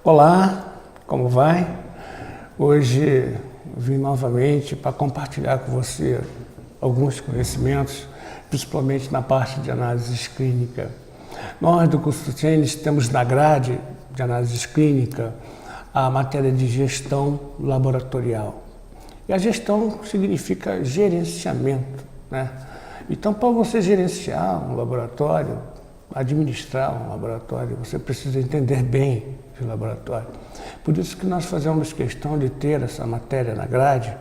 Olá, como vai? Hoje vim novamente para compartilhar com você alguns conhecimentos, principalmente na parte de análise clínica. Nós do curso Tênis temos na grade de análise clínica a matéria de gestão laboratorial. E a gestão significa gerenciamento, né? Então, para você gerenciar um laboratório, administrar um laboratório, você precisa entender bem de laboratório. Por isso que nós fazemos questão de ter essa matéria na grade,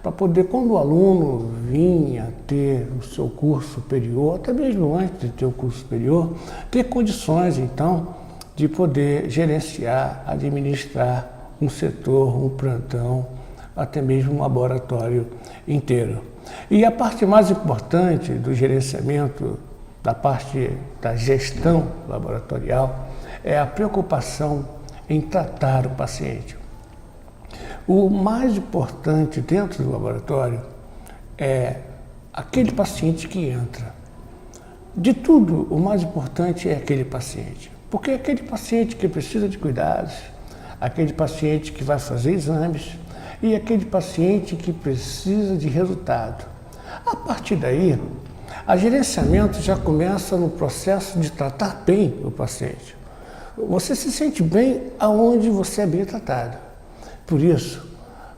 para poder, quando o aluno vinha ter o seu curso superior, até mesmo antes de ter o curso superior, ter condições, então, de poder gerenciar, administrar um setor, um plantão, até mesmo um laboratório inteiro. E a parte mais importante do gerenciamento, da parte da gestão laboratorial, é a preocupação em tratar o paciente. O mais importante dentro do laboratório é aquele paciente que entra. De tudo, o mais importante é aquele paciente. Porque é aquele paciente que precisa de cuidados, aquele paciente que vai fazer exames e aquele paciente que precisa de resultado. A partir daí, o gerenciamento já começa no processo de tratar bem o paciente. Você se sente bem aonde você é bem tratado. Por isso,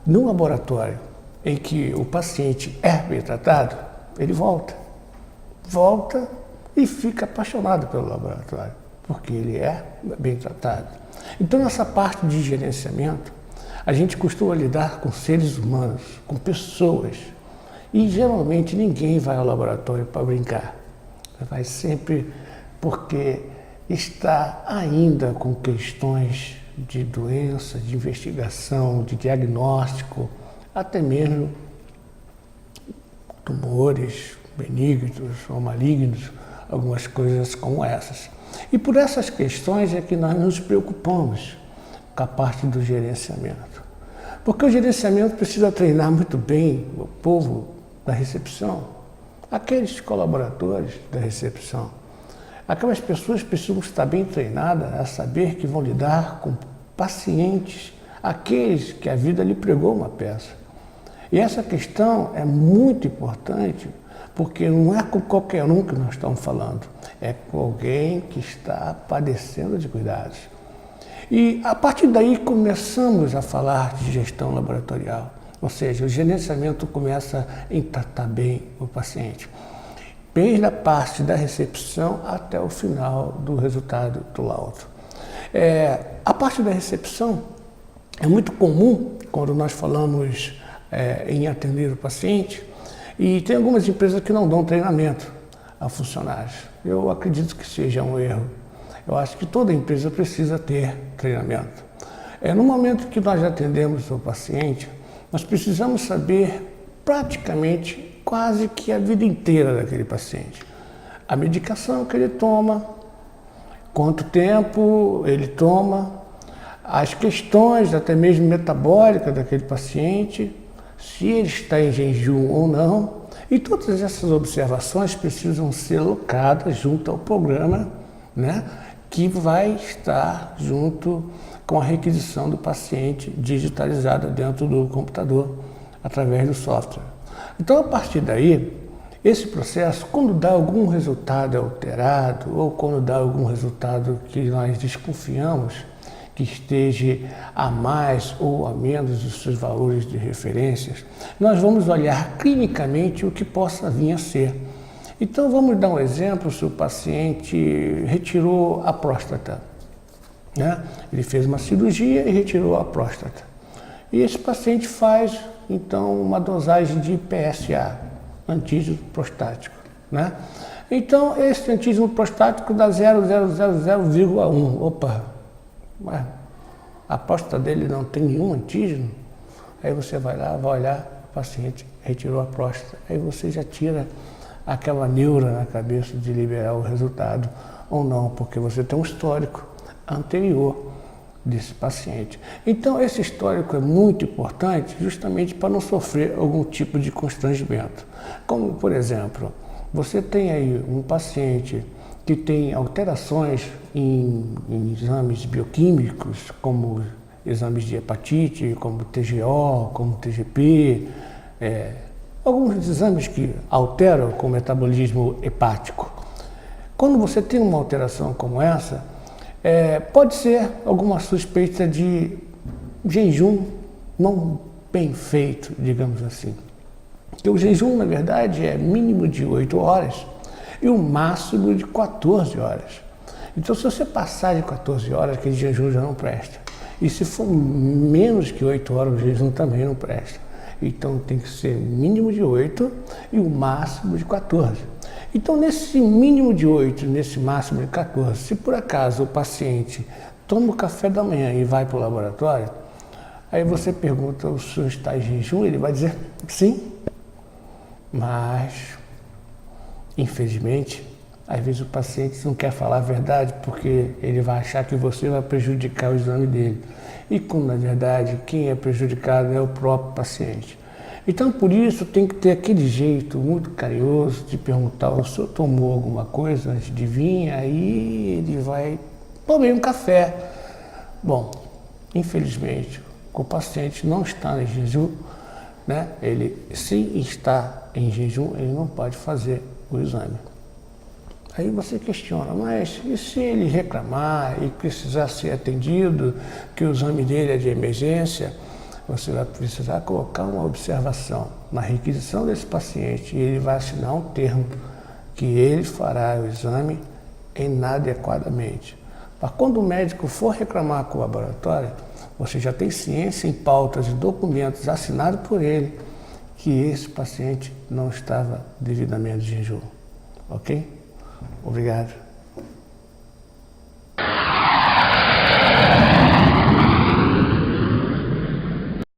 no laboratório em que o paciente é bem tratado, ele volta e fica apaixonado pelo laboratório, porque ele é bem tratado. Então, nessa parte de gerenciamento, a gente costuma lidar com seres humanos, com pessoas, e geralmente ninguém vai ao laboratório para brincar. Vai sempre porque está ainda com questões de doença, de investigação, de diagnóstico, até mesmo tumores benignos ou malignos, algumas coisas como essas. E por essas questões é que nós nos preocupamos com a parte do gerenciamento. Porque o gerenciamento precisa treinar muito bem o povo da recepção, aqueles colaboradores da recepção. Aquelas pessoas precisam estar bem treinadas a saber que vão lidar com pacientes, aqueles que a vida lhe pregou uma peça. E essa questão é muito importante, porque não é com qualquer um que nós estamos falando, é com alguém que está padecendo de cuidados. E a partir daí começamos a falar de gestão laboratorial, ou seja, o gerenciamento começa em tratar bem o paciente, desde a parte da recepção até o final do resultado do laudo. A parte da recepção é muito comum quando nós falamos em atender o paciente, e tem algumas empresas que não dão treinamento a funcionários. Eu acredito que seja um erro. Eu acho que toda empresa precisa ter treinamento. No momento que nós atendemos o paciente, nós precisamos saber praticamente quase que a vida inteira daquele paciente. A medicação que ele toma, quanto tempo ele toma, as questões até mesmo metabólicas daquele paciente, se ele está em jejum ou não, e todas essas observações precisam ser alocadas junto ao programa, né, que vai estar junto com a requisição do paciente digitalizada dentro do computador, através do software. Então, a partir daí, esse processo, quando dá algum resultado alterado, ou quando dá algum resultado que nós desconfiamos que esteja a mais ou a menos dos seus valores de referências, nós vamos olhar clinicamente o que possa vir a ser. Então, vamos dar um exemplo: se o paciente retirou a próstata, né? Ele fez uma cirurgia e retirou a próstata. E esse paciente faz, então, uma dosagem de PSA, antígeno prostático, né? Então, esse antígeno prostático dá 0,000,1. Opa, mas a próstata dele não tem nenhum antígeno. Aí você vai lá, vai olhar, o paciente retirou a próstata. Aí você já tira aquela neura na cabeça de liberar o resultado ou não, porque você tem um histórico anterior desse paciente. Então, esse histórico é muito importante justamente para não sofrer algum tipo de constrangimento. Como, por exemplo, você tem aí um paciente que tem alterações em exames bioquímicos, como exames de hepatite, como TGO, como TGP, alguns exames que alteram com o metabolismo hepático. Quando você tem uma alteração como essa, pode ser alguma suspeita de jejum não bem feito, digamos assim. Porque o jejum, na verdade, é mínimo de 8 horas e o máximo de 14 horas. Então, se você passar de 14 horas, aquele jejum já não presta. E se for menos que 8 horas, o jejum também não presta. Então, tem que ser mínimo de 8 e o máximo de 14. Então, nesse mínimo de 8, nesse máximo de 14, se por acaso o paciente toma o café da manhã e vai para o laboratório, aí você pergunta, o senhor está em jejum? Ele vai dizer sim, mas, infelizmente, às vezes o paciente não quer falar a verdade porque ele vai achar que você vai prejudicar o exame dele. E como, na verdade, quem é prejudicado é o próprio paciente. Então, por isso, tem que ter aquele jeito muito carinhoso de perguntar, o senhor tomou alguma coisa antes de vir? Aí ele vai, tomei um café. Bom, infelizmente, o paciente não está em jejum, né? Ele, se está em jejum, ele não pode fazer o exame. Aí você questiona, mas e se ele reclamar e precisar ser atendido, que o exame dele é de emergência? Você vai precisar colocar uma observação na requisição desse paciente e ele vai assinar um termo que ele fará o exame inadequadamente. Mas quando o médico for reclamar com o laboratório, você já tem ciência em pautas e documentos assinados por ele que esse paciente não estava devidamente em jejum. Ok? Obrigado.